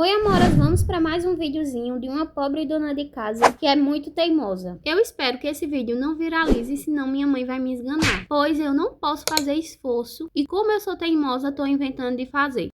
Oi, amoras, vamos para mais um videozinho de uma pobre dona de casa que é muito teimosa. Eu espero que esse vídeo não viralize, senão minha mãe vai me esganar, pois eu não posso fazer esforço e como eu sou teimosa, tô inventando de fazer.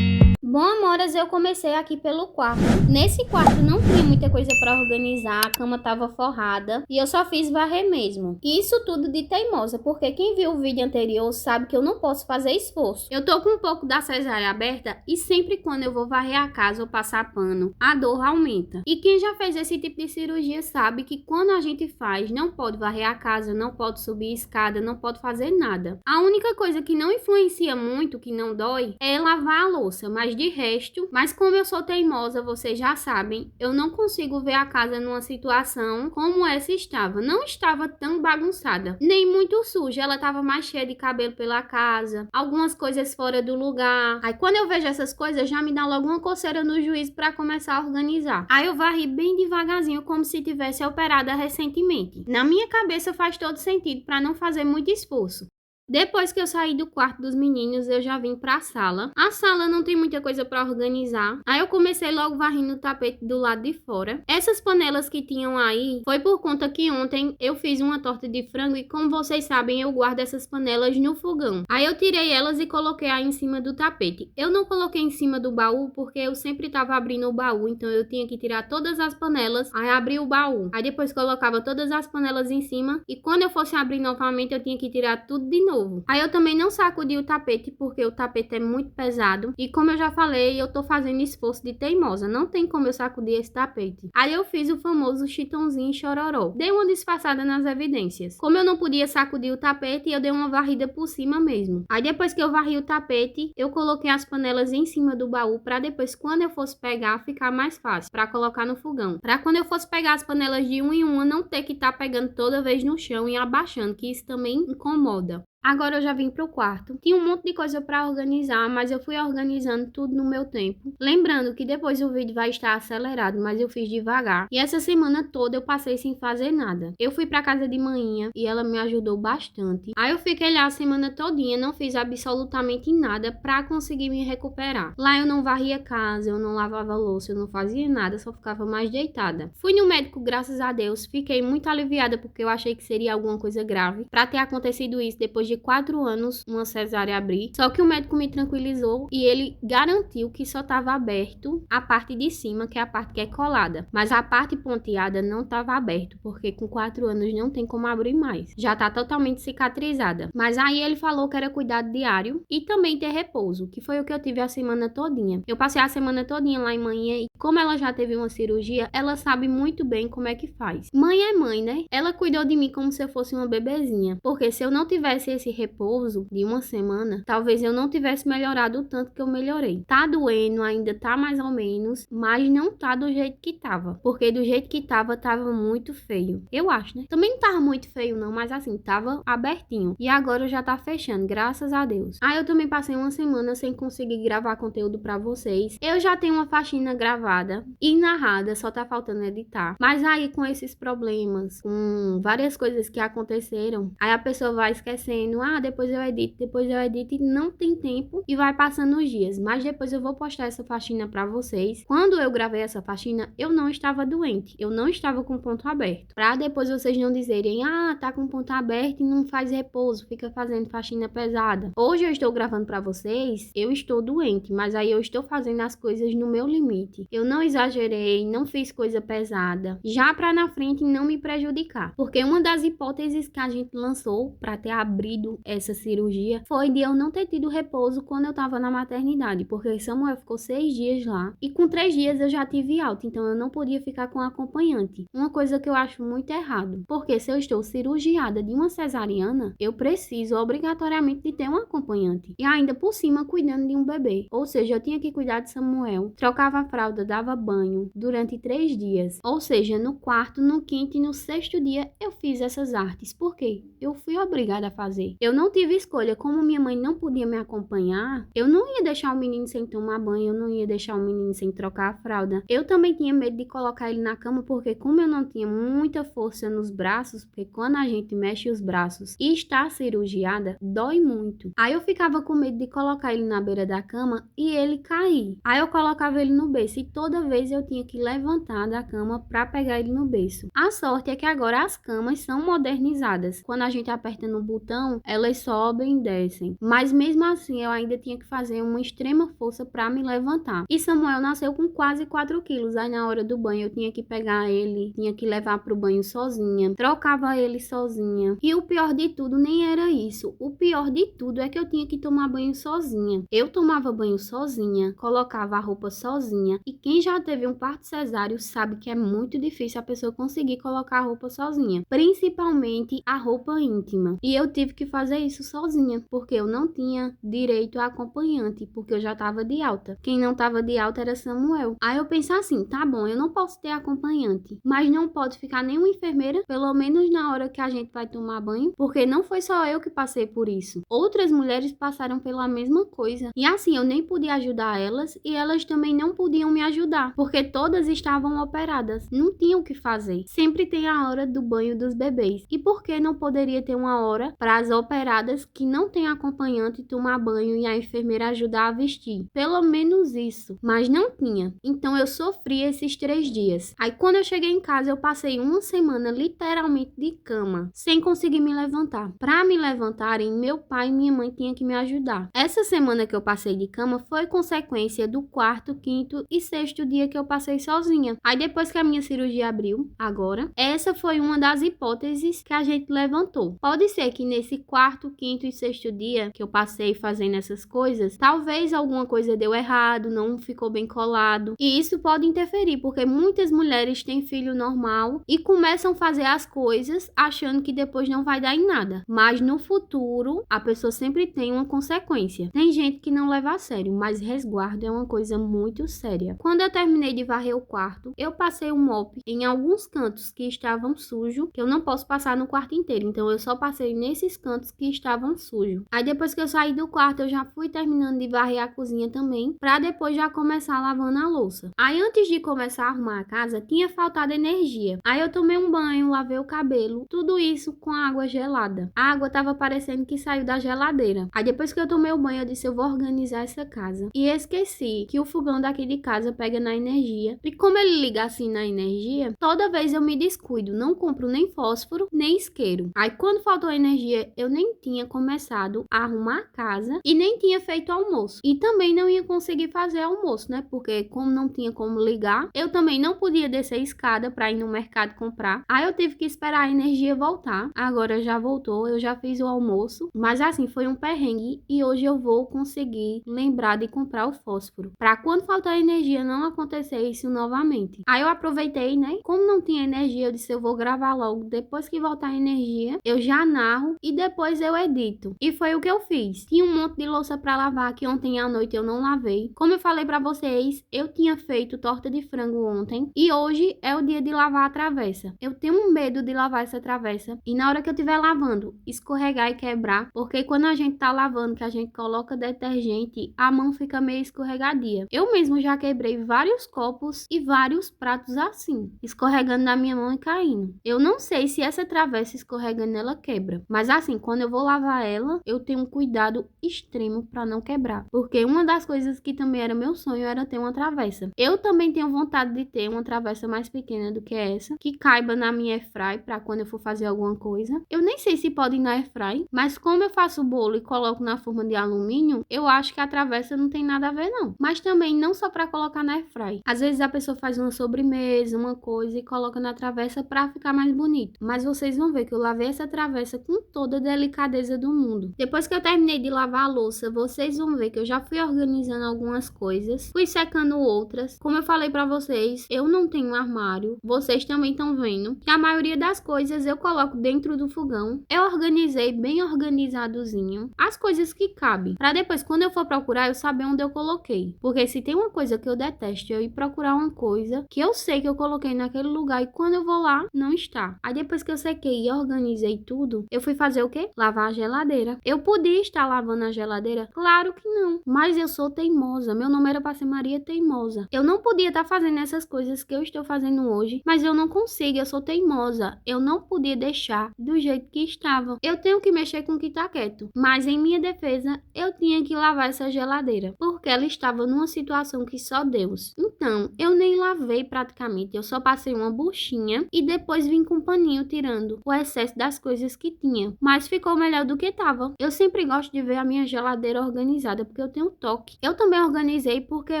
Bom, amoras, eu comecei aqui pelo quarto. Nesse quarto não tinha muita coisa pra organizar, a cama tava forrada e eu só fiz varrer mesmo. E isso tudo de teimosa, porque quem viu o vídeo anterior sabe que eu não posso fazer esforço. Eu tô com um pouco da cesárea aberta e sempre quando eu vou varrer a casa ou passar pano, a dor aumenta. E quem já fez esse tipo de cirurgia sabe que quando a gente faz, não pode varrer a casa, não pode subir escada, não pode fazer nada. A única coisa que não influencia muito, que não dói, é lavar a louça, mas de resto, mas como eu sou teimosa, vocês já sabem, eu não consigo ver a casa numa situação como essa estava. Não estava tão bagunçada, nem muito suja, ela estava mais cheia de cabelo pela casa, algumas coisas fora do lugar. Aí quando eu vejo essas coisas, já me dá logo uma coceira no juízo para começar a organizar. Aí eu varri bem devagarzinho, como se tivesse operada recentemente. Na minha cabeça faz todo sentido para não fazer muito esforço. Depois que eu saí do quarto dos meninos, eu já vim pra sala. A sala não tem muita coisa pra organizar. Aí eu comecei logo varrendo o tapete do lado de fora. Essas panelas que tinham aí, foi por conta que ontem eu fiz uma torta de frango e como vocês sabem, eu guardo essas panelas no fogão. Aí eu tirei elas e coloquei aí em cima do tapete. Eu não coloquei em cima do baú porque eu sempre tava abrindo o baú, então eu tinha que tirar todas as panelas, aí abrir o baú. Aí depois colocava todas as panelas em cima e quando eu fosse abrir novamente, eu tinha que tirar tudo de novo. Aí eu também não sacudi o tapete porque o tapete é muito pesado e como eu já falei, eu tô fazendo esforço de teimosa, não tem como eu sacudir esse tapete. Aí eu fiz o famoso chitãozinho chororó, dei uma disfarçada nas evidências. Como eu não podia sacudir o tapete, eu dei uma varrida por cima mesmo. Aí depois que eu varri o tapete, eu coloquei as panelas em cima do baú para depois quando eu fosse pegar ficar mais fácil para colocar no fogão. Para quando eu fosse pegar as panelas de uma em uma não ter que estar pegando toda vez no chão e abaixando, que isso também incomoda. Agora eu já vim pro quarto. Tinha um monte de coisa pra organizar, mas eu fui organizando tudo no meu tempo. Lembrando que depois o vídeo vai estar acelerado, mas eu fiz devagar. E essa semana toda eu passei sem fazer nada. Eu fui pra casa de manhinha e ela me ajudou bastante. Aí eu fiquei lá a semana todinha, não fiz absolutamente nada pra conseguir me recuperar. Lá eu não varria casa, eu não lavava louça, eu não fazia nada, só ficava mais deitada. Fui no médico, graças a Deus. Fiquei muito aliviada porque eu achei que seria alguma coisa grave. Pra ter acontecido isso depois de 4 anos, uma cesárea abrir. Só que o médico me tranquilizou e ele garantiu que só estava aberto a parte de cima, que é a parte que é colada. Mas a parte ponteada não estava aberto, porque com 4 anos não tem como abrir mais. Já tá totalmente cicatrizada. Mas aí ele falou que era cuidado diário e também ter repouso, que foi o que eu tive a semana todinha. Eu passei a semana todinha lá em manhã e como ela já teve uma cirurgia, ela sabe muito bem como é que faz. Mãe é mãe, né? Ela cuidou de mim como se eu fosse uma bebezinha, porque se eu não tivesse esse repouso de uma semana, talvez eu não tivesse melhorado o tanto que eu melhorei. Tá doendo, ainda tá mais ou menos, mas não tá do jeito que tava, porque do jeito que tava muito feio. Eu acho, né? Também não tava muito feio não, mas assim, tava abertinho. E agora já tá fechando, graças a Deus. Aí eu também passei uma semana sem conseguir gravar conteúdo pra vocês. Eu já tenho uma faxina gravada e narrada, só tá faltando editar. Mas aí com esses problemas, com várias coisas que aconteceram, aí a pessoa vai esquecendo, depois eu edito e não tem tempo e vai passando os dias, mas depois eu vou postar essa faxina pra vocês. Quando eu gravei essa faxina, eu não estava doente, eu não estava com ponto aberto, pra depois vocês não dizerem, tá com ponto aberto e não faz repouso, fica fazendo faxina pesada. Hoje eu estou gravando pra vocês, eu estou doente, mas aí eu estou fazendo as coisas no meu limite, eu não exagerei, não fiz coisa pesada, já pra na frente não me prejudicar, porque uma das hipóteses que a gente lançou pra ter abrido essa cirurgia foi de eu não ter tido repouso quando eu tava na maternidade, porque Samuel ficou 6 dias lá e com 3 dias eu já tive alta, então eu não podia ficar com acompanhante. Uma coisa que eu acho muito errado, porque se eu estou cirurgiada de uma cesariana, eu preciso obrigatoriamente de ter um acompanhante e ainda por cima cuidando de um bebê, ou seja, eu tinha que cuidar de Samuel, trocava a fralda dava banho durante 3 dias. Ou seja, no quarto, no quinto e no sexto dia eu fiz essas artes. Por quê? Eu fui obrigada a fazer. Eu não tive escolha. Como minha mãe não podia me acompanhar, eu não ia deixar o menino sem tomar banho, eu não ia deixar o menino sem trocar a fralda. Eu também tinha medo de colocar ele na cama, porque como eu não tinha muita força nos braços, porque quando a gente mexe os braços e está cirurgiada, dói muito. Aí eu ficava com medo de colocar ele na beira da cama e ele cair. Aí eu colocava ele no berço e toda vez eu tinha que levantar da cama para pegar ele no berço. A sorte é que agora as camas são modernizadas. Quando a gente aperta no botão, elas sobem e descem. Mas mesmo assim, eu ainda tinha que fazer uma extrema força para me levantar. E Samuel nasceu com quase 4 quilos. Aí na hora do banho eu tinha que pegar ele, tinha que levar pro banho sozinha, trocava ele sozinha. E o pior de tudo nem era isso. O pior de tudo é que eu tinha que tomar banho sozinha. Eu tomava banho sozinha, colocava a roupa sozinha. E quem já teve um parto cesáreo sabe que é muito difícil a pessoa conseguir colocar a roupa sozinha, principalmente a roupa íntima. E eu tive que fazer isso sozinha, porque eu não tinha direito a acompanhante, porque eu já estava de alta. Quem não estava de alta era Samuel. Aí eu pensei assim, tá bom, eu não posso ter acompanhante, mas não pode ficar nenhuma enfermeira, pelo menos na hora que a gente vai tomar banho, porque não foi só eu que passei por isso. Outras mulheres passaram pela mesma coisa. E assim, eu nem podia ajudar elas e elas também não podiam me ajudar, porque todas estavam operadas. Não tinham o que fazer. Sempre tem a hora do banho dos bebês. E por que não poderia ter uma hora para as operadas que não têm acompanhante tomar banho e a enfermeira ajudar a vestir? Pelo menos isso. Mas não tinha. Então eu sofri esses 3 dias. Aí quando eu cheguei em casa, eu passei uma semana literalmente de cama, sem conseguir me levantar. Para me levantarem, meu pai e minha mãe tinham que me ajudar. Essa semana que eu passei de cama foi consequência do 4º, 5º e 6º dia que eu passei sozinha. Aí depois que a minha cirurgia abriu, agora, essa foi uma das hipóteses que a gente levantou. Pode ser que nesse 4º, 5º e 6º dia que eu passei fazendo essas coisas, talvez alguma coisa deu errado, não ficou bem colado. E isso pode interferir, porque muitas mulheres têm filho normal e começam a fazer as coisas achando que depois não vai dar em nada. Mas no futuro, a pessoa sempre tem uma consequência. Tem gente que não leva a sério, mas resguardo é uma coisa muito séria. Quando eu terminei de varrer o quarto, eu passei o mop em alguns cantos que estavam sujos, que eu não posso passar no quarto inteiro, então eu só passei nesses cantos que estavam sujos. Aí depois que eu saí do quarto, eu já fui terminando de varrer a cozinha também, pra depois já começar lavando a louça. Aí antes de começar a arrumar a casa, tinha faltado energia. Aí eu tomei um banho, lavei o cabelo, tudo isso com água gelada. A água tava parecendo que saiu da geladeira. Aí depois que eu tomei o banho, eu disse, eu vou organizar essa casa. E esqueci que o fogão daqui de casa pega na energia. E como ele liga assim na energia, toda vez eu me descuido, não compro nem fósforo, nem isqueiro. Aí quando faltou energia, eu nem tinha começado a arrumar a casa e nem tinha feito almoço. E também não ia conseguir fazer almoço, né? Porque como não tinha como ligar, eu também não podia descer a escada para ir no mercado comprar. Aí eu tive que esperar a energia voltar. Agora já voltou, eu já fiz o almoço. Mas assim, foi um perrengue e hoje eu vou conseguir lembrar de comprar o fósforo. Para quando faltar energia não acontecer isso novamente. Aí eu aproveitei, né? Como não tinha energia, eu disse, eu vou gravar logo. Depois que voltar a energia, eu já narro e depois eu edito. E foi o que eu fiz. Tinha um monte de louça para lavar que ontem à noite eu não lavei. Como eu falei para vocês, eu tinha feito torta de frango ontem e hoje é o dia de lavar a travessa. Eu tenho medo de lavar essa travessa e na hora que eu estiver lavando, escorregar e quebrar, porque quando a gente tá lavando, que a gente coloca detergente, a mão fica meio escorregadia. Eu mesmo já quebrei vários copos e vários pratos assim, escorregando na minha mão e caindo. Eu não sei se essa travessa escorregando ela quebra, mas assim, quando eu vou lavar ela, eu tenho um cuidado extremo para não quebrar, porque uma das coisas que também era meu sonho era ter uma travessa. Eu também tenho vontade de ter uma travessa mais pequena do que essa, que caiba na minha airfry para quando eu for fazer alguma coisa. Eu nem sei se pode ir na airfry, mas como eu faço bolo e coloco na forma de alumínio, eu acho que a travessa não tem nada a ver não. Mas também não só para colocar na airfry. Às vezes a pessoa faz uma sobremesa, uma coisa e coloca na travessa para ficar mais bonito. Mas vocês vão ver que eu lavei essa travessa com toda a delicadeza do mundo. Depois que eu terminei de lavar a louça, vocês vão ver que eu já fui organizando algumas coisas, fui secando outras. Como eu falei para vocês, eu não tenho armário. Vocês também estão vendo que a maioria das coisas eu coloco dentro do fogão. Eu organizei bem organizadozinho as coisas que cabem, para depois quando eu for procurar eu saber onde eu coloquei. Porque se tem uma coisa que eu detesto detesto eu ir procurar uma coisa que eu sei que eu coloquei naquele lugar e quando eu vou lá, não está. Aí depois que eu sequei e organizei tudo, eu fui fazer o quê? Lavar a geladeira. Eu podia estar lavando a geladeira? Claro que não. Mas eu sou teimosa. Meu nome era pra ser Maria Teimosa. Eu não podia estar fazendo essas coisas que eu estou fazendo hoje, mas eu não consigo, eu sou teimosa. Eu não podia deixar do jeito que estava. Eu tenho que mexer com o que tá quieto. Mas em minha defesa, eu tinha que lavar essa geladeira, porque ela estava numa situação que só Deus. Então, eu nem lavei praticamente, eu só passei uma buchinha e depois vim com um paninho tirando o excesso das coisas que tinha. Mas ficou melhor do que tava. Eu sempre gosto de ver a minha geladeira organizada, porque eu tenho toque. Eu também organizei porque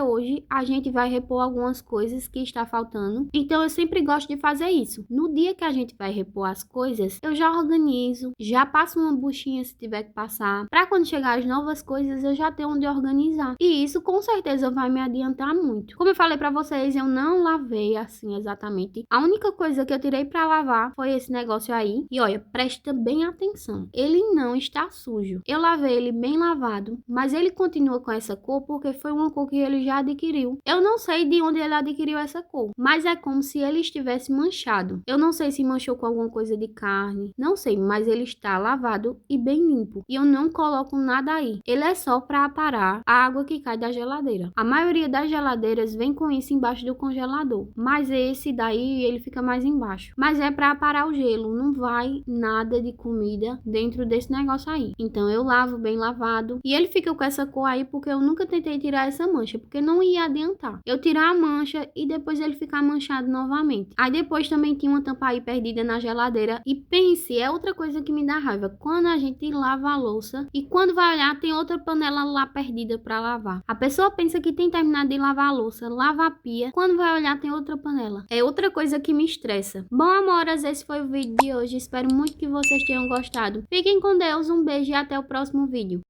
hoje a gente vai repor algumas coisas que está faltando. Então, eu sempre gosto de fazer isso. No dia que a gente vai repor as coisas, eu já organizo, já passo uma buchinha se tiver que passar, para quando chegar as novas coisas eu já tenho onde organizar. E isso com certeza vai me adiantar muito. Como eu falei para vocês, eu não lavei assim exatamente. A única coisa que eu tirei para lavar foi esse negócio aí. E olha, presta bem atenção. Ele não está sujo. Eu lavei ele bem lavado, mas ele continua com essa cor porque foi uma cor que ele já adquiriu. Eu não sei de onde ele adquiriu essa cor, mas é como se ele estivesse manchado. Eu não sei se manchou com alguma coisa de carne, não sei, mas ele está lavado e bem limpo. E eu não coloco nada aí. Ele é só para aparar a água que cai da geladeira. A maioria das geladeiras vem com isso embaixo do congelador, mas esse daí ele fica mais embaixo. Mas é para aparar o gelo, não vai nada de comida dentro desse negócio aí. Então eu lavo bem lavado e ele fica com essa cor aí porque eu nunca tentei tirar essa mancha, porque não ia adiantar. Eu tirar a mancha e depois ele ficar manchado novamente. Aí depois também tinha uma tampa aí perdida na geladeira e pense, é outra coisa que me dá raiva. Quando a gente lava a louça e quando vai olhar tem outra panela lá perdida para lavar. A pessoa pensa que tem terminado de lavar a louça, lava a pia, quando vai olhar tem outra panela. É outra coisa que me estressa. Bom, amoras, esse foi o vídeo de hoje. Espero muito que vocês tenham gostado. Fiquem com Deus, um beijo e até o próximo vídeo.